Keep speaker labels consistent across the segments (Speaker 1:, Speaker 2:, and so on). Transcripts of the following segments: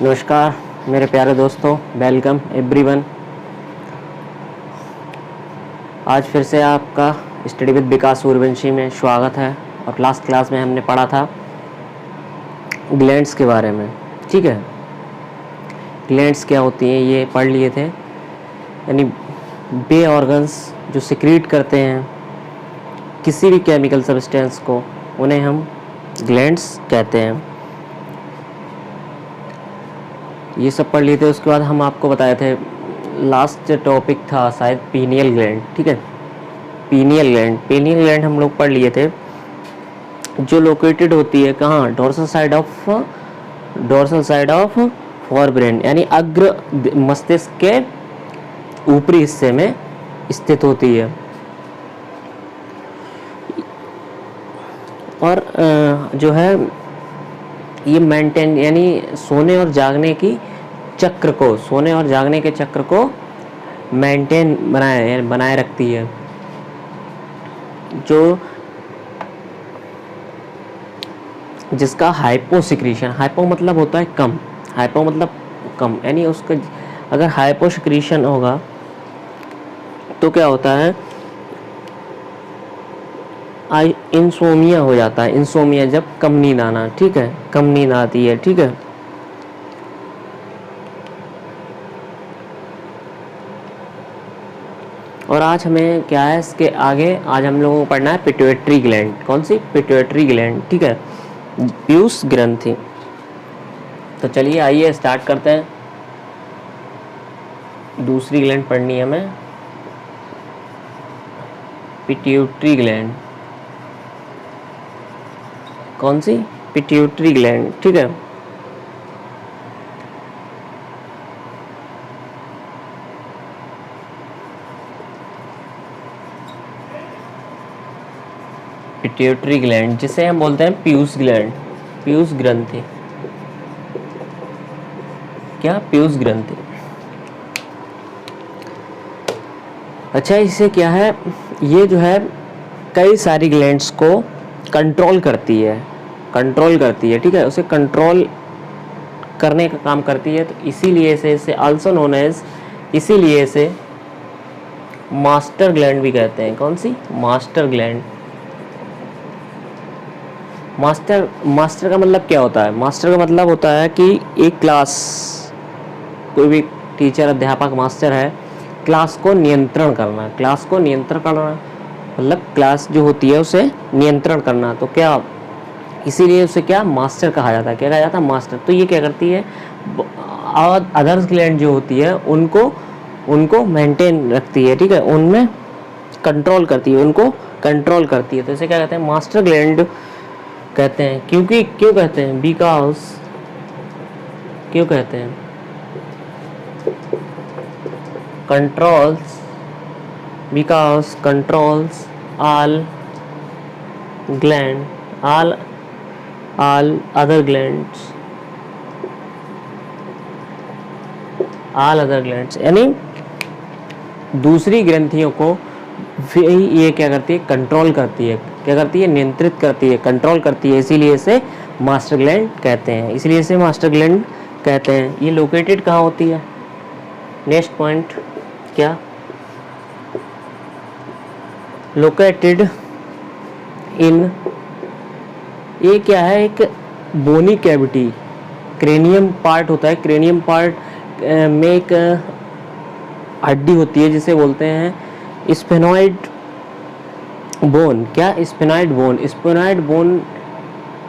Speaker 1: नमस्कार मेरे प्यारे दोस्तों, वेलकम एवरीवन। आज फिर से आपका स्टडी विद विकास सूर्यवंशी में स्वागत है। और लास्ट क्लास में हमने पढ़ा था ग्लैंड्स के बारे में। ठीक है, ग्लैंड्स क्या होती हैं ये पढ़ लिए थे। यानी वे ऑर्गन्स जो सिक्रीट करते हैं किसी भी केमिकल सब्सटेंस को, उन्हें हम ग्लैंड्स कहते हैं। ये सब पढ़ लिए थे। उसके बाद हम आपको बताए थे, लास्ट टॉपिक था शायद पीनियल ग्लैंड। ठीक है, पीनियल ग्लैंड हम लोग पढ़ लिए थे, जो लोकेटेड होती है कहाँ, डोर्सल साइड ऑफ फोरब्रेन, यानी अग्र मस्तिष्क के ऊपरी हिस्से में स्थित होती है। और जो है ये मेंटेन, यानी सोने और जागने के चक्र को मेंटेन बनाए रखती है। जो जिसका हाइपो मतलब होता है कम, यानी उसका अगर हाइपो सिक्रीशन होगा तो क्या होता है, इंसोमिया हो जाता है। इंसोमिया जब कम नींद आना, ठीक है, कम नींद आती है। ठीक है, और आज हमें क्या है, इसके आगे आज हम लोगों को पढ़ना है पिट्यूटरी ग्लैंड। कौन सी? Pituitary gland. ठीक है, पीयूष ग्रंथि। तो चलिए आइए स्टार्ट करते हैं। दूसरी ग्लैंड पढ़नी है हमें, पिट्यूटरी ग्लैंड। कौन सी? Pituitary gland. ठीक है, पिट्यूटरी ग्लैंड जिसे हम बोलते हैं पीयूष ग्लैंड, पीयूष ग्रंथि। क्या? पीयूष ग्रंथि। अच्छा, इसे क्या है, ये जो है कई सारी ग्लैंड्स को कंट्रोल करती है। ठीक है, उसे कंट्रोल करने का काम करती है। तो इसीलिए इसे आल्सो नोन एज, इसीलिए इसे मास्टर ग्लैंड भी कहते हैं। कौन सी? Master gland. मास्टर का मतलब क्या होता है? मास्टर का मतलब होता है कि एक क्लास, कोई भी टीचर, अध्यापक मास्टर है, क्लास को नियंत्रण करना मतलब क्लास जो होती है उसे नियंत्रण करना। तो क्या, इसीलिए उसे क्या, मास्टर कहा जाता है। क्या कहा जाता है? मास्टर। तो ये क्या करती है, अदर्स ग्लैंड जो होती है उनको मेंटेन रखती है। ठीक है, उनमें कंट्रोल करती है, उनको कंट्रोल करती है। तो इसे क्या कहते हैं? मास्टर ग्लैंड कहते हैं। क्यों कहते हैं? बिकॉज, क्यों कहते हैं? कंट्रोल्स all other glands, यानी दूसरी ग्रंथियों को ये क्या करती है? कंट्रोल करती है। क्या करती है? नियंत्रित करती है, कंट्रोल करती है। इसीलिए इसे मास्टर ग्लैंड कहते हैं। ये लोकेटेड कहाँ होती है? नेक्स्ट पॉइंट क्या? लोकेटेड इन, ये क्या है, एक बोनी कैविटी, क्रेनियम पार्ट होता है। क्रेनियम पार्ट में एक हड्डी होती है जिसे बोलते हैं स्फेनॉइड बोन। क्या? स्फेनॉइड बोन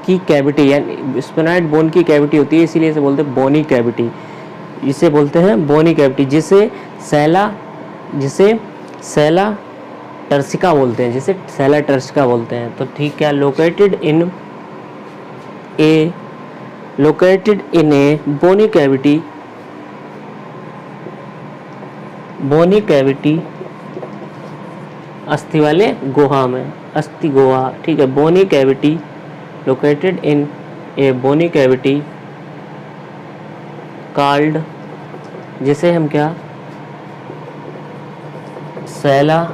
Speaker 1: की कैविटी, यानी स्फेनॉइड बोन की कैविटी होती है, इसीलिए इसे बोलते हैं बोनी कैविटी। इसे बोलते हैं बोनी कैविटी, जिसे सेला टर्सिका बोलते हैं। तो ठीक है, located in a bony cavity, अस्थि वाले गुहा में, अस्थि गुहा। ठीक है, bony cavity, located in a bony cavity called, जिसे हम क्या, सेला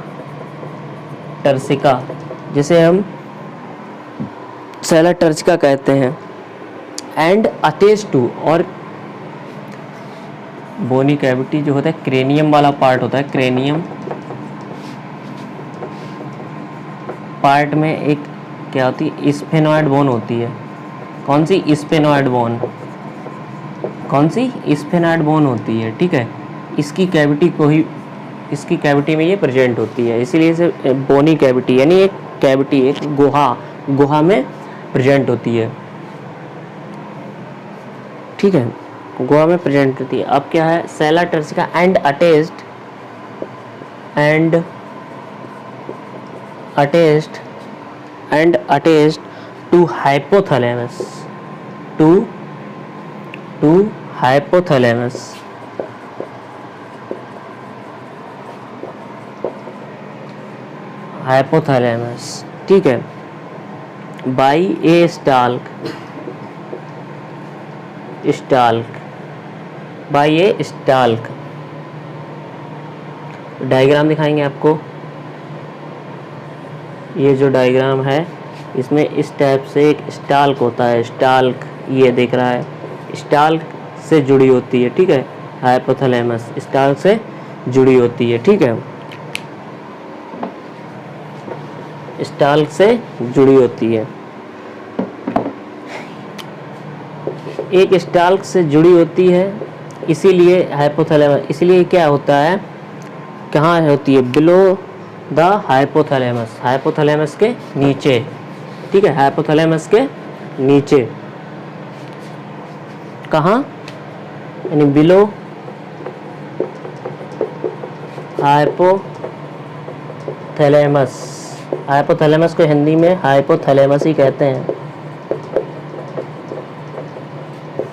Speaker 1: टर्सिका, जिसे हम सेला टर्सिका कहते हैं। एंड अटैच टू, और बोनी कैविटी जो होता है क्रेनियम वाला पार्ट होता है, क्रेनियम पार्ट में एक क्या होती है, स्फेनॉइड बोन होती है। कौन सी? Sphenoid bone. कौन सी? स्फेनॉइड बोन होती है, ठीक है। इसकी कैविटी में ये प्रेजेंट होती है, इसीलिए इसे बोनी कैविटी, यानी एक कैविटी, एक गुहा में प्रेजेंट होती है, ठीक है, गुहा में प्रेजेंट होती है। अब क्या है, sella turcica and attached to hypothalamus, to hypothalamus, ठीक है, by a stalk, by a stalk. Diagram दिखाएंगे आपको। ये जो डायग्राम है इसमें इस टाइप से एक स्टाल्क होता है, स्टाल्क ये दिख रहा है, स्टाल्क से जुड़ी होती है, ठीक है, हाइपोथैलेमस स्टाल्क से जुड़ी होती है, ठीक है, स्टाल्क से जुड़ी होती है। एक स्टाल्क से जुड़ी होती है, इसीलिए हाइपोथैलेमस, इसीलिए क्या होता है, कहाँ होती है, बिलो द हाइपोथैलेमस, हाइपोथैलेमस के नीचे, ठीक है, हाइपोथैलेमस के नीचे, कहाँ, यानी बिलो हाइपोथैलेमस, हाइपोथैलेमस को हिंदी में हाइपोथैलेमस ही कहते हैं,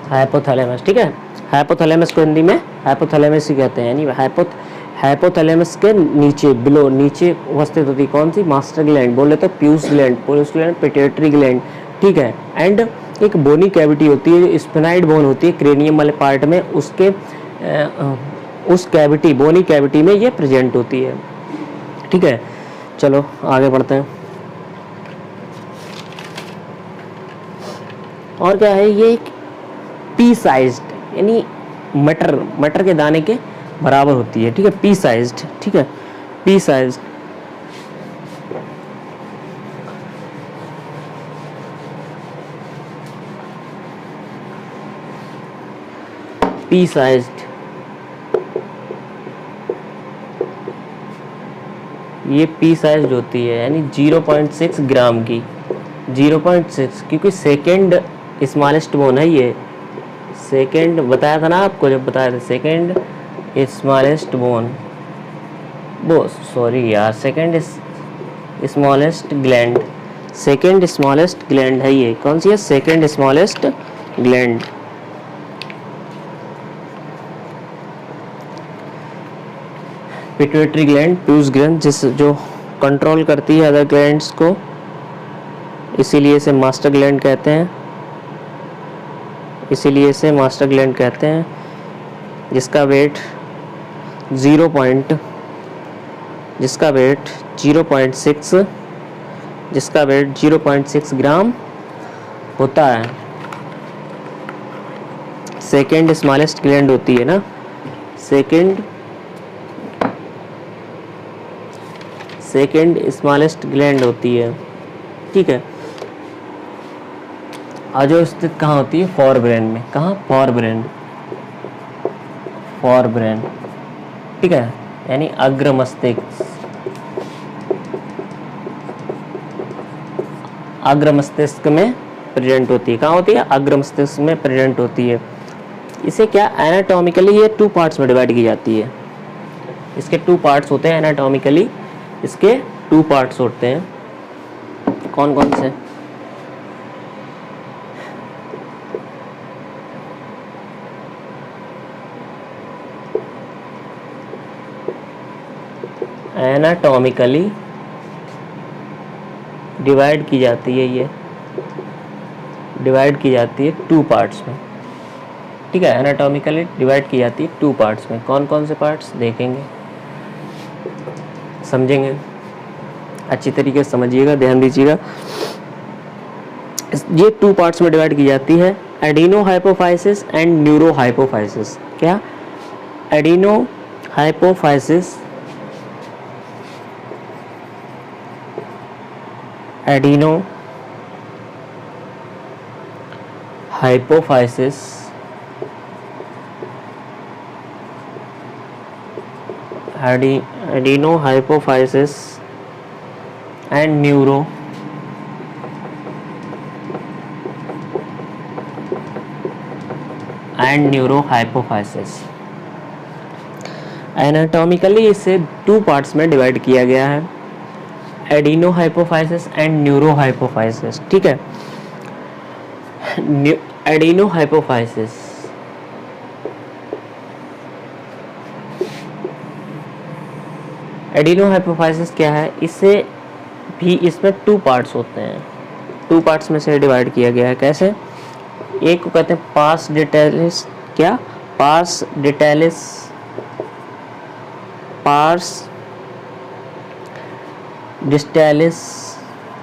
Speaker 1: हाइपोथैलेमस, ठीक है, हाइपोथैलेमस को हिंदी में हाइपोथैलेमस ही कहते हैं, यानी हाइपोथैलेमस के नीचे, बिलो, नीचे उपस्थित होती है कौन सी, मास्टर ग्लैंड, बोल लेते हैं प्यूस ग्लैंड, पिट्यूटरी ग्लैंड, ठीक है, एंड एक बोनी कैविटी होती है, स्फेनॉइड बोन होती है क्रेनियम वाले पार्ट में, उसके उस कैविटी, बोनी कैविटी में ये प्रेजेंट होती है, ठीक है। चलो आगे बढ़ते हैं। और क्या है, ये एक पी साइज्ड, यानी मटर के दाने के बराबर होती है, ठीक है, पी साइज्ड, ठीक है, पी साइज्ड। पी साइज्ड, ये पी साइज्ड होती है, यानी 0.6 ग्राम की, 0.6, क्योंकि सेकेंड स्मॉलेस्ट बोन है ये, सेकेंड बताया था ना आपको जब बताया था, सेकेंड स्मॉलेस्ट बोन, वो सॉरी यार, second smallest gland, second smallest gland है ये, कौन सी है, second smallest gland. Pituitary gland, प्यूस ग्लैंड, जो कंट्रोल करती है अदर ग्लैंड्स को, इसीलिए इसे मास्टर ग्लैंड कहते हैं, इसीलिए इसे मास्टर ग्लैंड कहते हैं, जिसका वेट 0.6 ग्राम होता है। सेकेंड स्मॉलेस्ट ग्लैंड होती है ना, सेकेंड स्मॉलेस्ट ग्लैंड होती है, ठीक है, और जो स्थित कहाँ होती है, फॉर ब्रेन में, कहाँ, फॉर ब्रेन, ठीक है, यानी अग्र मस्तिष्क में प्रेजेंट होती है, कहाँ होती है, अग्र मस्तिष्क में प्रेजेंट होती है। इसे क्या एनाटॉमिकली ये 2 पार्ट्स में डिवाइड की जाती है, इसके 2 पार्ट्स होते हैं, एनाटॉमिकली इसके 2 पार्ट्स होते हैं, कौन कौन से, एनाटॉमिकली डिवाइड की जाती है, ये डिवाइड की जाती है 2 पार्ट्स में, ठीक है, एनाटॉमिकली डिवाइड की जाती है 2 पार्ट्स में, कौन कौन से पार्ट्स देखेंगे, समझेंगे, अच्छी तरीके से समझिएगा, ध्यान दीजिएगा। ये 2 पार्ट्स में डिवाइड की जाती है, adenohypophysis and neurohypophysis. क्या, adenohypophysis, adenohypophysis adenohypophysis and neurohypophysis. Anatomically इसे 2 पार्ट्स में डिवाइड किया गया है, adenohypophysis and neurohypophysis. ठीक है, एडिनो हाइपोफाइसिस, एडिनो हाइपोफाइसिस क्या है, इससे भी इसमें 2 पार्ट्स होते हैं, 2 पार्ट्स में से डिवाइड किया गया है। कैसे? एक को कहते हैं पार्स डिटेलिस, क्या? पार्स डिटेलिस, पार्स डिस्टेलिस,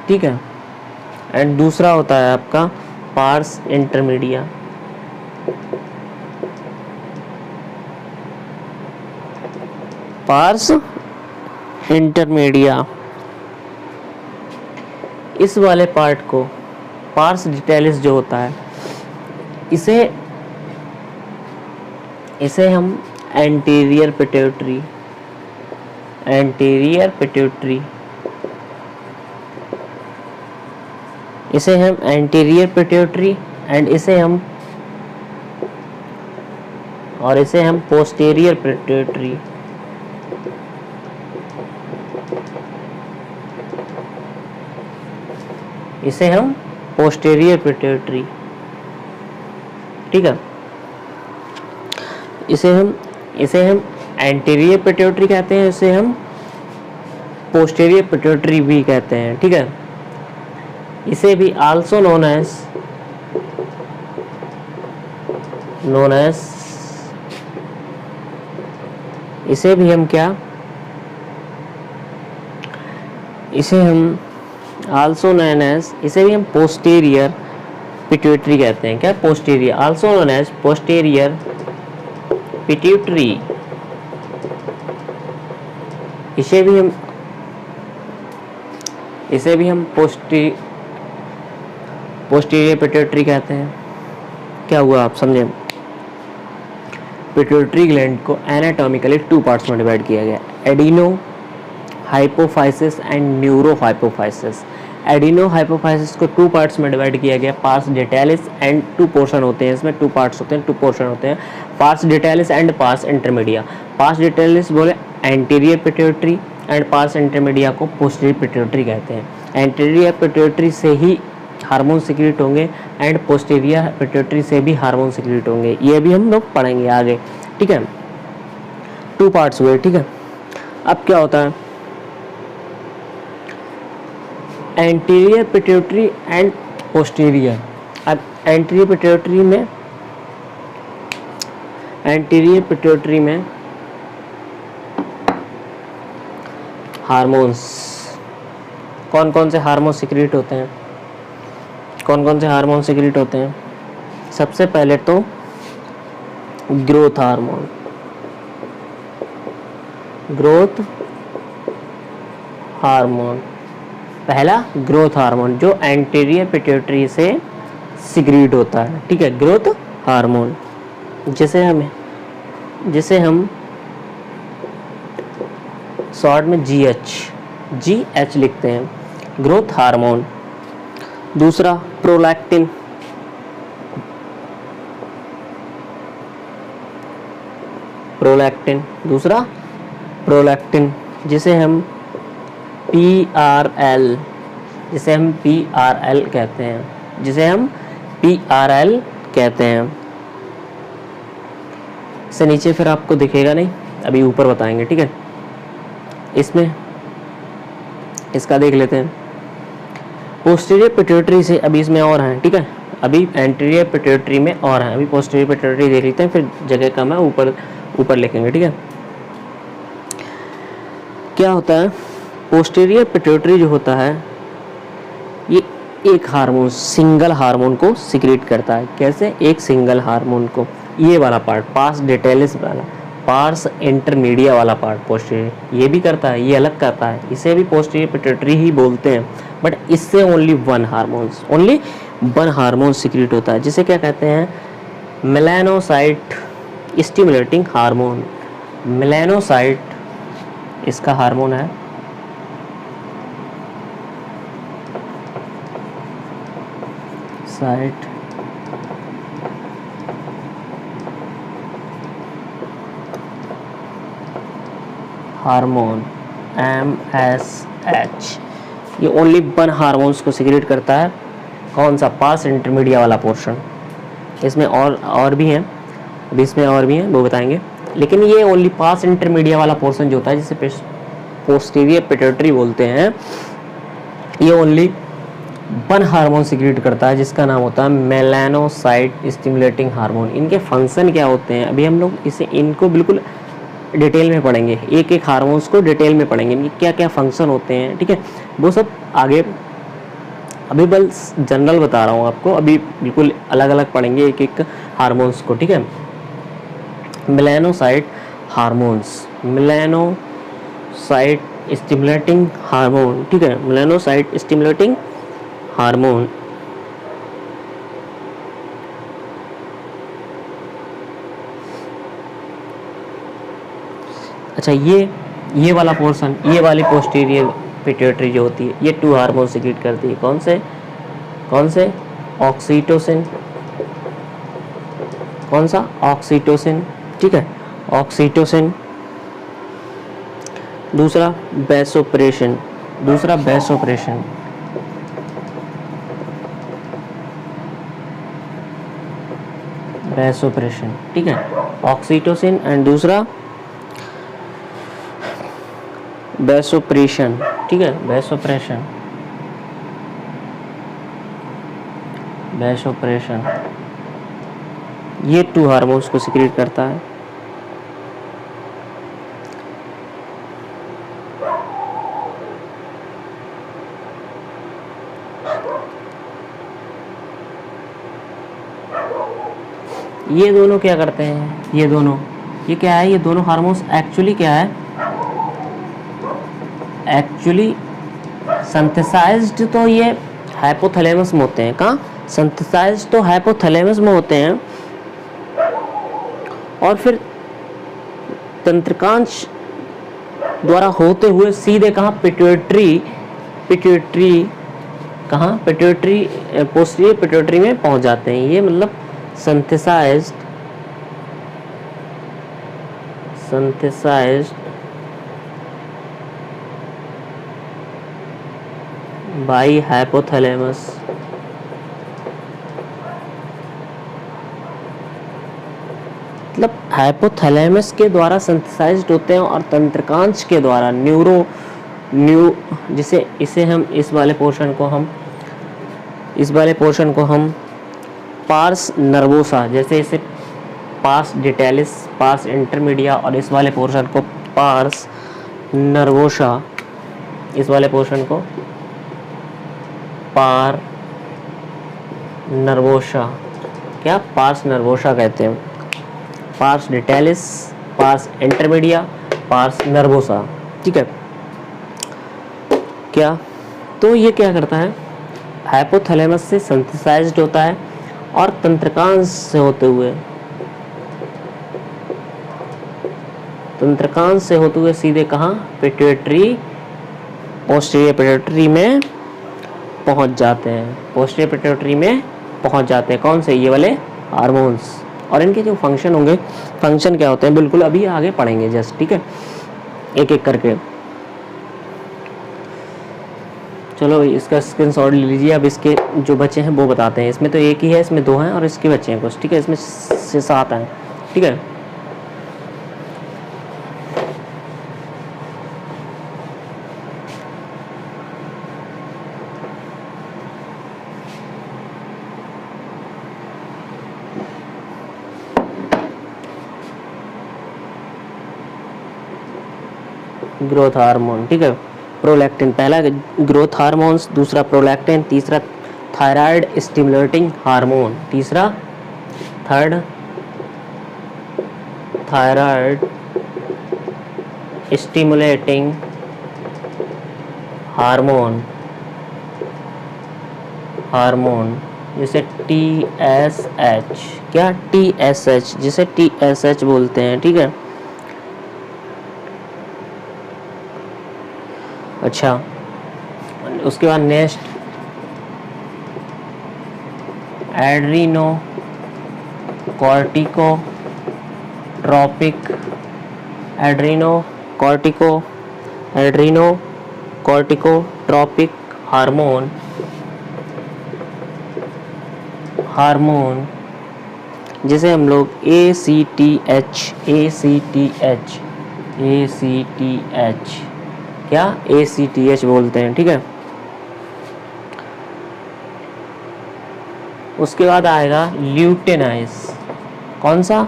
Speaker 1: ठीक है, एंड दूसरा होता है आपका पार्स इंटरमीडिया। पार्स इंटरमीडिया, इस वाले पार्ट को पार्स डिटेलिस जो होता है, इसे हम एंटीरियर पिट्यूटरी इसे हम एंटीरियर पिट्यूटरी एंड इसे हम पोस्टीरियर पिट्यूटरी, इसे हम पोस्टीरियर पिट्यूटरी, ठीक है, इसे हम एंटीरियर पिट्यूटरी कहते हैं, इसे हम पोस्टीरियर पिट्यूटरी भी कहते हैं। ठीक है, इसे भी आल्सो नोन एज इसे भी हम क्या, इसे हम आल्सो नोन एज, इसे भी हम पोस्टीरियर पिट्यूटरी कहते हैं। क्या? Posterior, also known as posterior pituitary, इसे भी हम पोस्टीरियर पिट्यूटरी कहते हैं। क्या हुआ, आप समझे? पिट्यूटरी ग्लैंड को एनाटॉमिकली 2 पार्ट्स में डिवाइड किया गया, adeno hypophysis and neuro hypophysis. Adeno hypophysis को 2 पार्ट्स में डिवाइड किया गया, पार्स डिटेलिस एंड 2 पोर्शन होते हैं, इसमें 2 पार्ट्स होते हैं, 2 पोर्शन होते हैं, pars distalis and pars intermedia. Pars distalis बोले anterior pituitary and pars intermedia को पोस्टीरियर पिट्यूटरी कहते हैं। एंटीरियर पिट्यूटरी से ही हार्मोन सिक्रीट होंगे एंड पोस्टीरियर पिट्यूटरी से भी हार्मोन सिक्रीट होंगे, ये भी हम लोग पढ़ेंगे आगे। ठीक है, 2 पार्ट्स हुए। ठीक है, अब क्या होता है, एंटीरियर पिट्यूटरी एंड पोस्टीरियर। अब एंटीरियर पिट्यूटरी में हार्मोन्स, कौन कौन से हार्मोन सिक्रीट होते हैं? सबसे पहले तो ग्रोथ हार्मोन, पहला ग्रोथ हार्मोन जो एंटीरियर पिट्यूटरी से सिक्रीट होता है। ठीक है, ग्रोथ हार्मोन, जिसे हम शॉर्ट में GH लिखते हैं, ग्रोथ हार्मोन। दूसरा प्रोलैक्टिन, जिसे हम PRL कहते हैं, से नीचे फिर आपको दिखेगा नहीं, अभी ऊपर बताएंगे। ठीक है, इसमें इसका देख लेते हैं। पोस्टीरियर पिट्यूटरी से अभी इसमें और हैं। ठीक है, अभी एंटीरियर पिट्यूटरी में और हैं, अभी पोस्टीरियर पिट्यूटरी देख लेते हैं, फिर जगह कम है, ऊपर लिखेंगे। ठीक है, क्या होता है, पोस्टीरियर पिट्यूटरी जो होता है ये एक हार्मोन, सिंगल हार्मोन को सिक्रीट करता है। कैसे? एक सिंगल हार्मोन को, ये वाला पार्ट पार्स डिटेलिस वाला, पार्स इंटरमीडिया वाला पार्ट पोस्टीरियर ये भी करता है, ये अलग करता है, इसे भी पोस्टीरियर पिट्यूटरी ही बोलते हैं, बट इससे ओनली वन हार्मोन सिक्रीट होता है, जिसे क्या कहते हैं, मेलानोसाइट स्टिमुलेटिंग हार्मोन। मेलानोसाइट इसका हार्मोन है, साइट हार्मोन MSH, ये ओनली वन हार्मोन्स को सिक्रेट करता है। कौन सा? पार्स इंटरमीडिया वाला पोर्शन। इसमें और भी हैं, अभी इसमें और भी हैं, वो बताएंगे, लेकिन ये ओनली पार्स इंटरमीडिया वाला पोर्शन जो होता है, जिसे पोस्टीरियर पिट्यूटरी बोलते हैं, ये ओनली वन हार्मोन सिक्रेट करता है, जिसका नाम होता है मेलानोसाइट स्टिमुलेटिंग हार्मोन। इनके फंक्शन क्या होते हैं, अभी हम लोग इनको बिल्कुल डिटेल में पढ़ेंगे, एक एक हार्मोन्स को डिटेल में पढ़ेंगे, इनके क्या क्या फंक्शन होते हैं, ठीक है, वो सब आगे। अभी बस जनरल बता रहा हूँ आपको, अभी बिल्कुल अलग अलग पढ़ेंगे एक एक हार्मोन्स को, ठीक है। Melanocyte hormones, melanocyte stimulating hormone, ठीक है, मेलानोसाइट स्टिमुलेटिंग हार्मोन। अच्छा, ये वाला पोर्शन, ये वाली पोस्टीरियर पिट्यूटरी जो होती है, ये टू हार्मोन सिक्रेट करती है। कौन से? ऑक्सीटोसिन। कौन सा? ऑक्सीटोसिन, ठीक है, ऑक्सीटोसिन। दूसरा वैसोप्रेशन, ठीक है, ऑक्सीटोसिन एंड दूसरा वैसोप्रेशन, ठीक है, वैसोप्रेशन। ये टू हार्मोन्स को सिक्रेट करता है। ये दोनों क्या करते हैं, ये क्या है, ये दोनों हार्मोन्स एक्चुअली क्या है, एक्चुअली सिंथेसाइज्ड तो ये हाइपोथैलेमस में होते हैं। कहाँ? सिंथेसाइज्ड तो हाइपोथैलेमस में होते हैं, और फिर तंत्रिकांश द्वारा होते हुए सीधे कहाँ? पिट्यूटरी कहाँ? पिट्यूटरी, पोस्टीरियर पिट्यूटरी में पहुंच जाते हैं। ये मतलब सिंथेसाइज्ड बाय हाइपोथैलेमस। मतलब हाइपोथैलेमस के द्वारा सिंथेसाइज्ड होते हैं, और तंत्रिकांश के द्वारा जिसे इस वाले पोर्शन को हम पार्स नर्वोसा, जैसे इसे पार्स डिटेलिस, पार्स इंटरमीडिया, और इस वाले पोर्शन को पार्स नर्वोसा, इस वाले पोर्शन को पार नर्वोसा, क्या? पार्स नर्वोसा कहते हैं। Pars distalis, pars intermedia, pars nervosa, ठीक है। क्या? तो ये क्या करता है, हाइपोथैलेमस से सिंथेसाइज्ड होता है, और तंत्रिकांश से होते हुए सीधे कहाँ? पिट्यूटरी, पोस्टीरियर पिट्यूटरी में पहुंच जाते हैं। कौन से? ये वाले हार्मोन्स। और इनके जो फंक्शन क्या होते हैं, बिल्कुल अभी आगे पढ़ेंगे जस्ट, ठीक है, एक एक करके। चलो इसका स्क्रीनशॉट ले लीजिए। अब इसके जो बच्चे हैं वो बताते हैं। इसमें तो एक ही है, इसमें दो हैं, और इसके बच्चे हैं कुछ, ठीक है, इसमें से 7 हैं, ठीक है। ग्रोथ हार्मोन, ठीक है, प्रोलैक्टिन, पहला ग्रोथ हार्मोन्स, दूसरा प्रोलैक्टिन, तीसरा थायराइड स्टिमुलेटिंग हार्मोन, तीसरा थायराइड स्टिमुलेटिंग हार्मोन, जैसे TSH, क्या TSH, जिसे TSH बोलते हैं, ठीक है। अच्छा, उसके बाद next Adreno corticotropic, Adreno corticotropic hormone जिसे हम लोग ACTH बोलते हैं, ठीक है। उसके बाद आएगा ल्यूटेनाइज, कौन सा,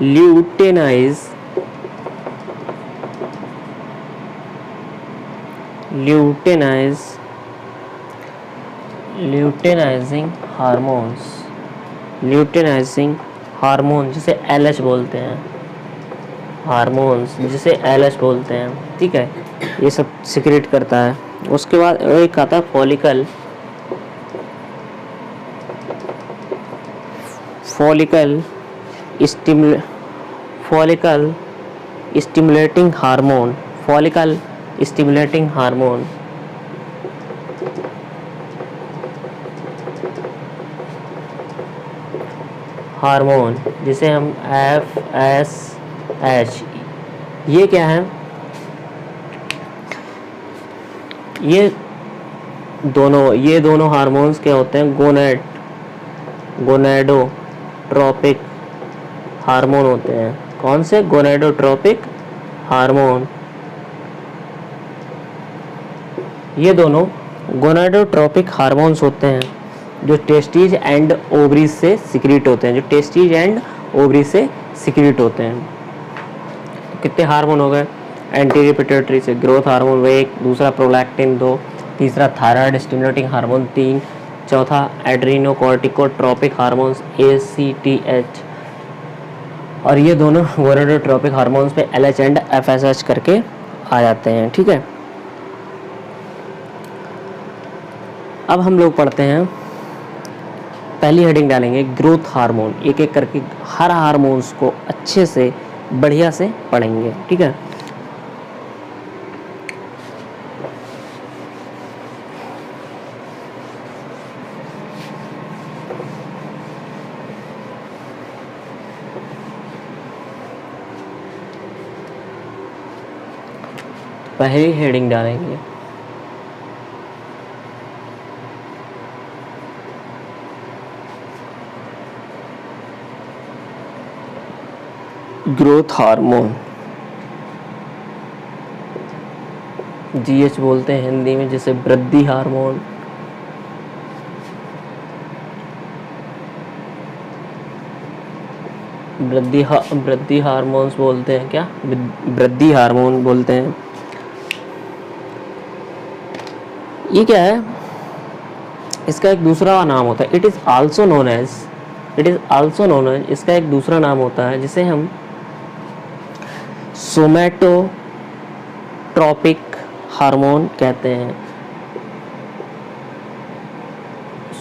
Speaker 1: ल्यूटेनाइजिंग हार्मोन जिसे LH बोलते हैं, ठीक है, ये सब सिक्रेट करता है। उसके बाद एक आता है फॉलिकल स्टिमुलेटिंग हार्मोन जिसे हम FSH, ये क्या है, ये दोनों हार्मोन्स क्या होते हैं, गोनेडोट्रोपिक हार्मोन होते हैं। कौन से, गोनेडोट्रोपिक हार्मोन, ये दोनों गोनेडोट्रोपिक हार्मोन्स होते हैं जो टेस्टिज एंड ओवरीज से सिक्रीट होते हैं, कितने हार्मोन हो गए, एंटीरियर पिट्यूटरी से ग्रोथ हार्मोन 1, दूसरा प्रोलैक्टिन 2, तीसरा थायराइड स्टिमुलेटिंग हार्मोन 3, चौथा एड्रीनोकॉर्टिकोट्रॉपिक हार्मोन्स ACTH, और ये दोनों गोनेडोट्रोपिक हार्मोन्स पे LH एंड FSH करके आ जाते हैं, ठीक है। अब हम लोग पढ़ते हैं, पहली हेडिंग डालेंगे ग्रोथ हार्मोन, एक एक करके हर हार्मोन्स को अच्छे से बढ़िया से पढ़ेंगे, ठीक है। पहली हेडिंग डालेंगे ग्रोथ हार्मोन, GH बोलते हैं हिंदी में, जैसे वृद्धि हार्मोन, वृद्धि हार्मोन्स बोलते हैं, क्या, वृद्धि हार्मोन बोलते हैं। ये क्या है, इसका एक दूसरा नाम होता है, it is also known as, इसका एक दूसरा नाम होता है जिसे हम सोमैटोट्रॉपिक हार्मोन कहते हैं,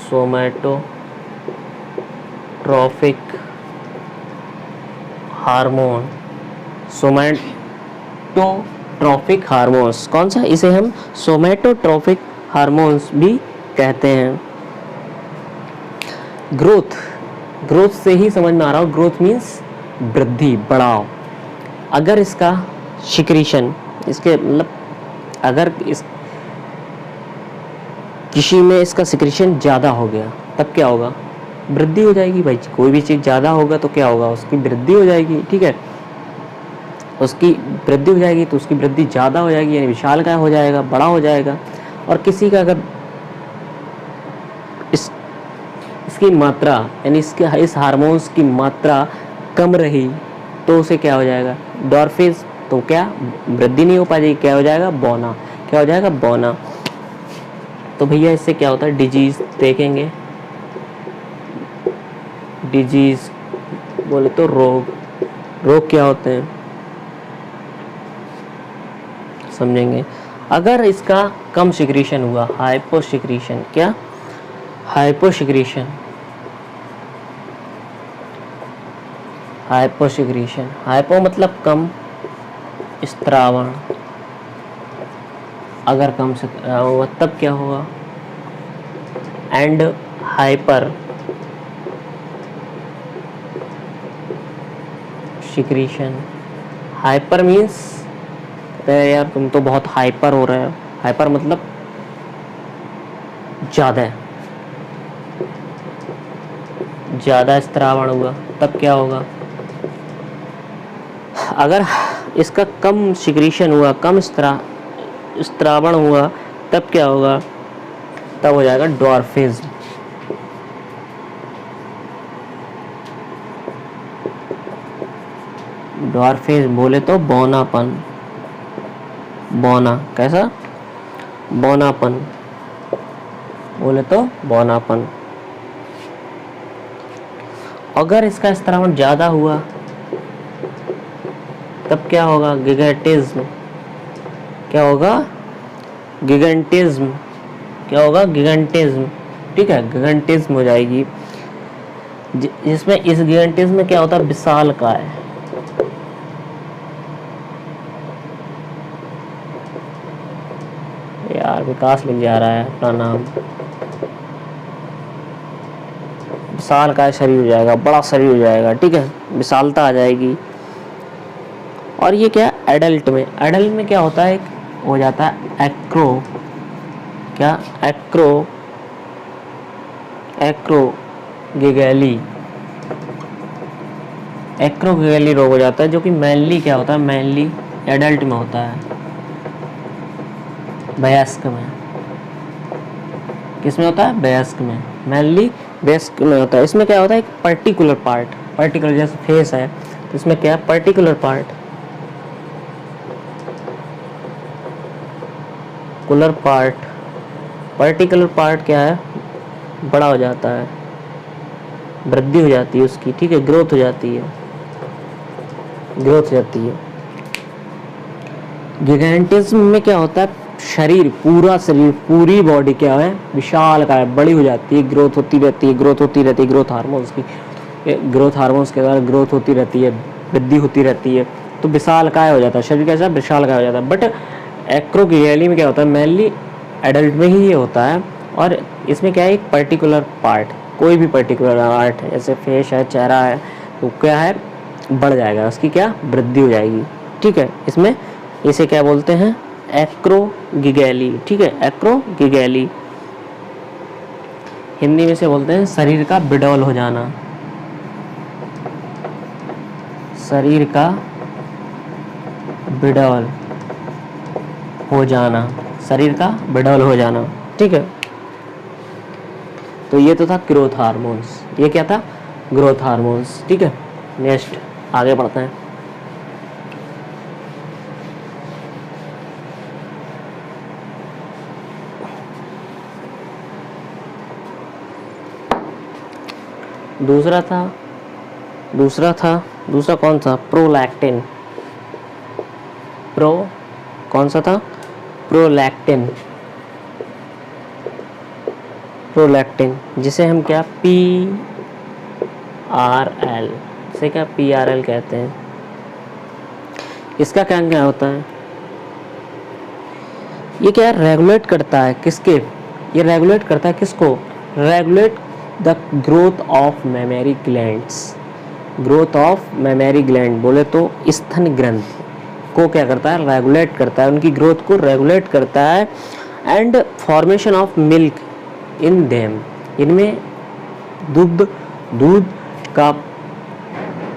Speaker 1: सोमैटोट्रॉपिक हार्मोन्स, कौन सा, इसे हम सोमैटोट्रॉपिक हार्मोन्स भी कहते हैं। ग्रोथ से ही समझ में आ रहा हो, ग्रोथ मीन्स वृद्धि, बढ़ाव। अगर इसका सिक्रीशन, इसके मतलब अगर किसी में इसका सिक्रीशन ज़्यादा हो गया तब क्या होगा, वृद्धि हो जाएगी भाई। कोई भी चीज़ ज़्यादा होगा तो क्या होगा, उसकी वृद्धि हो जाएगी, ठीक है। उसकी वृद्धि हो जाएगी तो उसकी वृद्धि ज़्यादा हो जाएगी, यानी विशालकाय हो जाएगा, बड़ा हो जाएगा। और किसी का अगर इसकी मात्रा, यानी इस हार्मोन्स की मात्रा कम रही तो उसे क्या हो जाएगा, डॉर्फिज, तो क्या वृद्धि नहीं हो पाएगी, क्या हो जाएगा, बौना। तो भैया इससे क्या होता है, डिजीज देखेंगे, डिजीज बोले तो रोग क्या होते हैं, समझेंगे। अगर इसका कम सिक्रीशन हुआ, हाइपो सिक्रीशन, क्या hypo secretion, hypo secretion, hypo मतलब कम स्त्रावण, अगर कम हुआ तब क्या होगा, and hyper secretion. Hyper means यार तुम तो बहुत हाइपर हो रहे हो, हाइपर मतलब ज़्यादा स्त्रावण हुआ तब क्या होगा। अगर इसका कम सिक्रीशन हुआ, कम स्त्रावण हुआ तब क्या होगा, तब हो जाएगा ड्वार्फिज्म। ड्वार्फिज्म बोले तो बौनापन, बौना, कैसा बौनापन, बोले तो बौनापन। अगर इसका स्त्रावण ज़्यादा हुआ तब क्या होगा, गिगेंटिज्म। क्या होगा, गिगेंटिज्म। क्या होगा, गिगेंटिज्म। ठीक है, गिगेंटिज्म हो जाएगी, जिसमें इस गिगेंटिज्म में क्या होता है, विशालकाय। यार विकास लिख जा रहा है अपना नाम। विशालकाय शरीर हो जाएगा, बड़ा शरीर हो जाएगा, ठीक है, विशालता आ जाएगी। और ये क्या, एडल्ट में, एडल्ट में क्या होता है, एक हो जाता है एक्रो, क्या एक्रोगिगैली, एक्रोगिगैली रोग हो जाता है, जो कि मेनली क्या होता है, मेनली एडल्ट में होता है, वयस्क में। किसमें होता है, वयस्क में, मेनली वयस्क में होता है। इसमें क्या होता है, एक पर्टिकुलर पार्ट, पर्टिकुलर जैसे फेस है तो इसमें क्या है, पर्टिकुलर पार्ट, पर्टिकुलर पार्ट क्या है, बड़ा हो जाता है, वृद्धि हो जाती है उसकी, ठीक है, ग्रोथ हो जाती है, गिगेंटिज्म में क्या होता है, शरीर, पूरा शरीर, पूरी बॉडी क्या है, विशालकाय, बड़ी हो जाती है, ग्रोथ होती रहती है, ग्रोथ हार्मोन्स की, ग्रोथ हार्मोन्स के द्वारा ग्रोथ होती रहती है, वृद्धि होती रहती है, तो विशालकाय हो जाता है शरीर, कैसा विशालकाय हो जाता है। बट एक्रोगिगैली में क्या होता है, मेनली एडल्ट में ही ये होता है, और इसमें क्या है, एक पर्टिकुलर पार्ट, कोई भी पर्टिकुलर पार्ट है, जैसे फेस है, चेहरा है, तो क्या है, बढ़ जाएगा, उसकी क्या वृद्धि हो जाएगी, ठीक है। इसमें इसे क्या बोलते हैं, एक्रोगिगैली, ठीक है, एक्रोगिगैली। हिंदी में से बोलते हैं शरीर का बिडौल हो जाना, शरीर का बिडौल हो जाना, शरीर का बिडौल हो जाना, ठीक है। तो ये तो था ग्रोथ हार्मोन्स, ये क्या था, ग्रोथ हार्मोन्स, ठीक है। नेक्स्ट आगे बढ़ते हैं। दूसरा कौन सा, प्रोलैक्टिन, कौन सा था, प्रोलैक्टिन, जिसे हम क्या PRL से क्या PRL कहते हैं। इसका क्या होता है, ये क्या रेगुलेट करता है, किसके, ये रेगुलेट करता है किसको, regulate the growth of mammary glands, growth of mammary gland बोले तो स्तन ग्रंथि को क्या करता है, रेगुलेट करता है, उनकी ग्रोथ को रेगुलेट करता है, and formation of milk in them, इनमें दूध का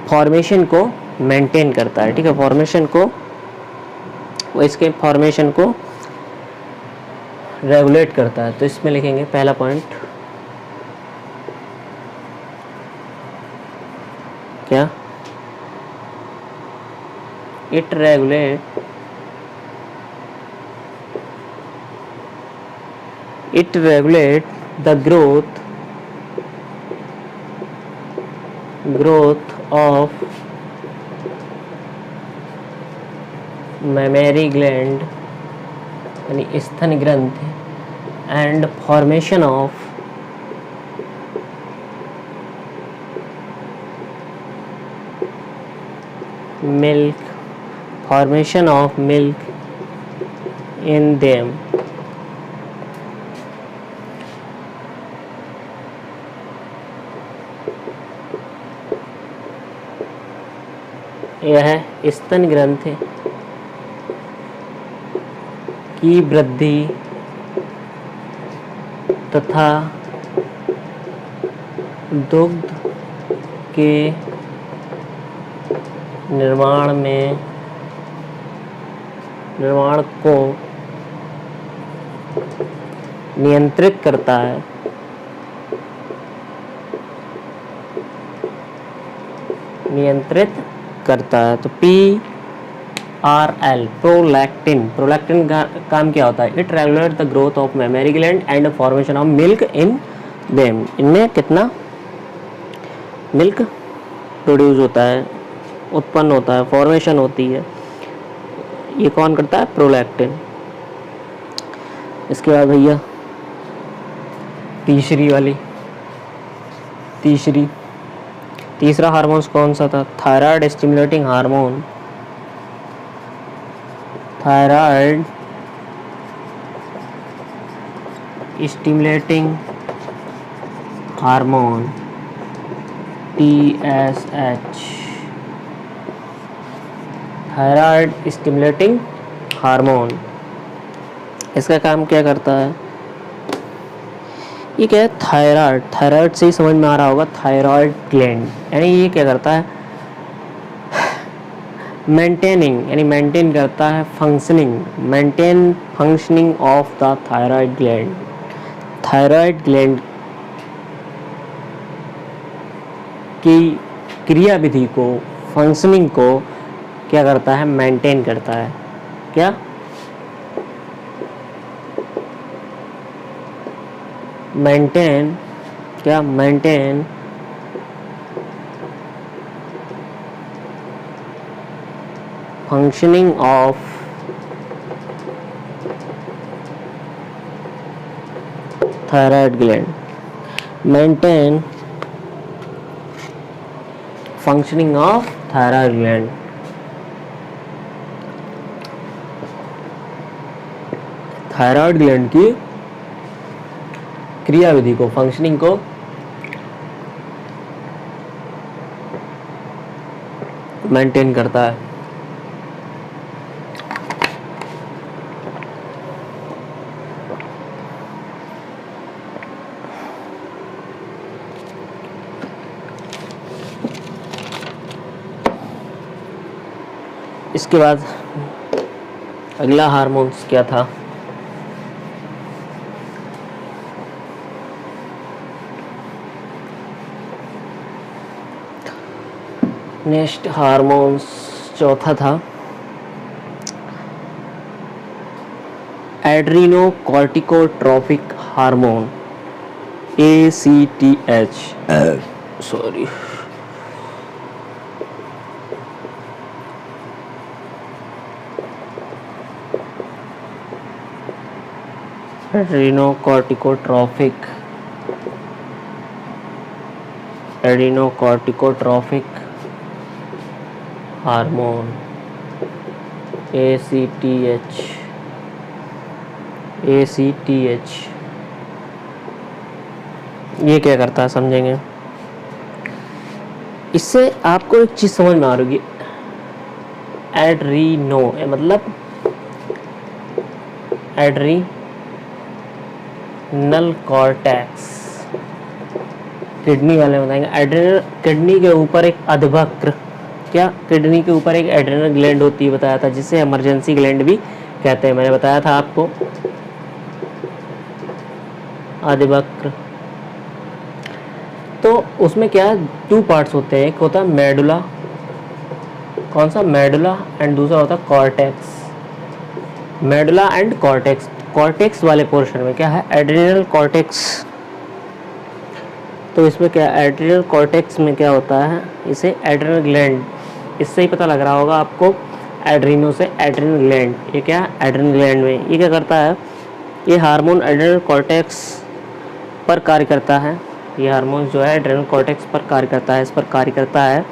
Speaker 1: फॉर्मेशन को मेंटेन करता है, ठीक है, फॉर्मेशन को, इसके फॉर्मेशन को रेगुलेट करता है। तो इसमें लिखेंगे पहला पॉइंट क्या, it regulate the growth of mammary gland यानी स्तन ग्रंथि and formation of milk formation of milk in them यह स्तन ग्रंथि की वृद्धि तथा दुग्ध के निर्माण को नियंत्रित करता है। तो PRL प्रोलैक्टिन का काम क्या होता है? It regulate the growth of mammary gland and formation of milk in them. इनमें कितना मिल्क प्रोड्यूस होता है, उत्पन्न होता है, फॉर्मेशन होती है, ये कौन करता है? प्रोलैक्टिन। इसके बाद भैया तीसरा हार्मोन कौन सा था? Thyroid stimulating hormone. Thyroid stimulating hormone TSH। Thyroid stimulating hormone, इसका काम क्या करता है? ये क्या है? थायराइड से ही समझ में आ रहा होगा, थायराइड ग्लैंड। यानी ये क्या करता है? मेंटेन करता है functioning of the thyroid gland. Thyroid gland की क्रियाविधि को, फंक्शनिंग को क्या करता है? मेंटेन करता है। क्या? Maintain functioning of thyroid gland. Maintain functioning of thyroid gland. Thyroid gland की क्रियाविधि को, फंक्शनिंग को मेंटेन करता है। इसके बाद अगला हार्मोन्स क्या था? नेक्स्ट हार्मोन्स चौथा था adrenocorticotropic hormone ACTH। Sorry, adrenocorticotropic hormone ACTH। ये क्या करता है समझेंगे। इससे आपको एक चीज समझ में आ रही है, एड्रीनो मतलब एड्रीनल कॉर्टेक्स। किडनी वाले बताएंगे एड्रेनल, किडनी के ऊपर एक अधवक्र, क्या किडनी के ऊपर एक एड्रेनल ग्लैंड होती है, बताया था, जिसे इमरजेंसी ग्लैंड भी कहते हैं, मैंने बताया था आपको। अधवक्र तो उसमें क्या है, 2 पार्ट्स होते हैं, एक होता है मेडुला, कौन सा मेडुला, एंड दूसरा होता है cortex. Medulla and cortex, cortex वाले पोर्शन में क्या है, एड्रेनल कॉर्टेक्स। तो इसमें क्या एड्रेनल कॉर्टेक्स में क्या होता है, इसे एड्रेनल ग्लैंड, इससे ही पता लग रहा होगा आपको एड्रीनो से एड्रिनल ग्लैंड। ये क्या एड्रिनल ग्लैंड में ये क्या करता है, ये हार्मोन एड्रिनल कॉर्टेक्स पर कार्य करता है। ये हार्मोन जो है एड्रिनल कॉर्टेक्स पर कार्य करता है, इस पर कार्य करता है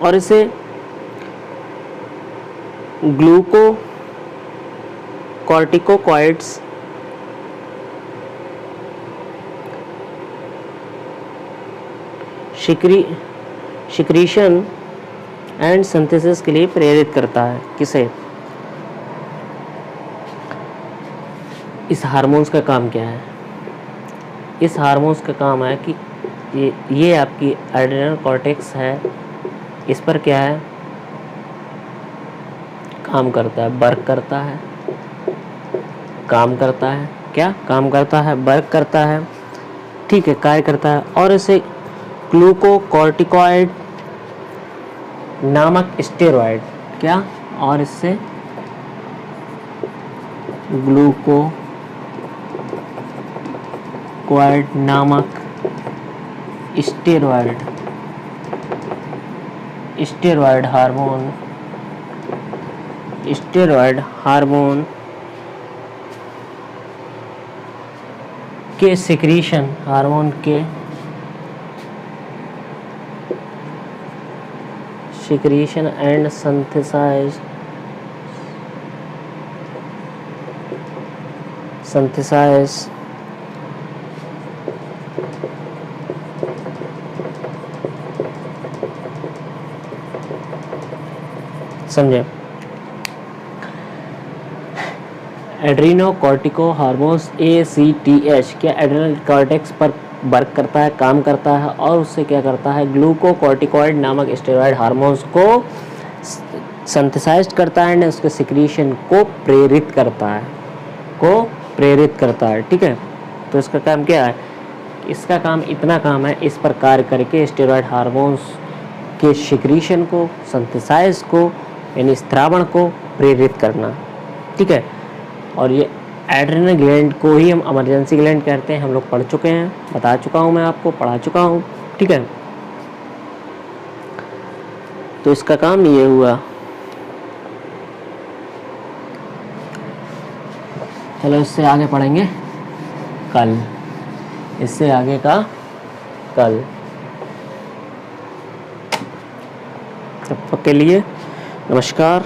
Speaker 1: और इसे ग्लूको कॉर्टिकोकॉइड्स सिक्रीशन एंड सिंथेसिस के लिए प्रेरित करता है। किसे? इस हार्मोन्स का काम क्या है? इस हार्मोन्स का काम है कि ये आपकी एड्रिनल कॉर्टेक्स है, इस पर क्या है काम करता है, वर्क करता है, काम करता है, क्या काम करता है, वर्क करता है, ठीक है, कार्य करता है और इसे ग्लूकोकॉर्टिकॉइड नामक स्टेरॉइड क्या, और इससे ग्लूकोकॉर्टिकॉइड नामक स्टेरॉइड हार्मोन के सिक्रीशन, हार्मोन के सिक्रीशन एंड सिंथेसाइज समझे। एड्रीनो कॉर्टिको हार्मोन्स ACTH क्या एड्रिनल कॉर्टेक्स पर वर्क करता है, काम करता है और उससे क्या करता है ग्लूकोकॉर्टिकॉइड नामक स्टेरॉइड हार्मोन्स को सिंथेसाइज करता है, उसके सिक्रीशन को प्रेरित करता है, ठीक है। तो इसका काम क्या है, इसका काम इतना काम है, इस पर कार्य करके स्टेरॉइड हार्मोन्स के सिक्रीशन को, सिंथेसाइज को यानी स्त्रावण को प्रेरित करना, ठीक है। और ये एड्रिनल ग्लैंड को ही हम इमरजेंसी ग्लैंड कहते हैं, हम लोग पढ़ चुके हैं, बता चुका हूँ मैं आपको, पढ़ा चुका हूँ, ठीक है। तो इसका काम ये हुआ। चलो इससे आगे पढ़ेंगे कल, इससे आगे का कल। तब तक के लिए नमस्कार।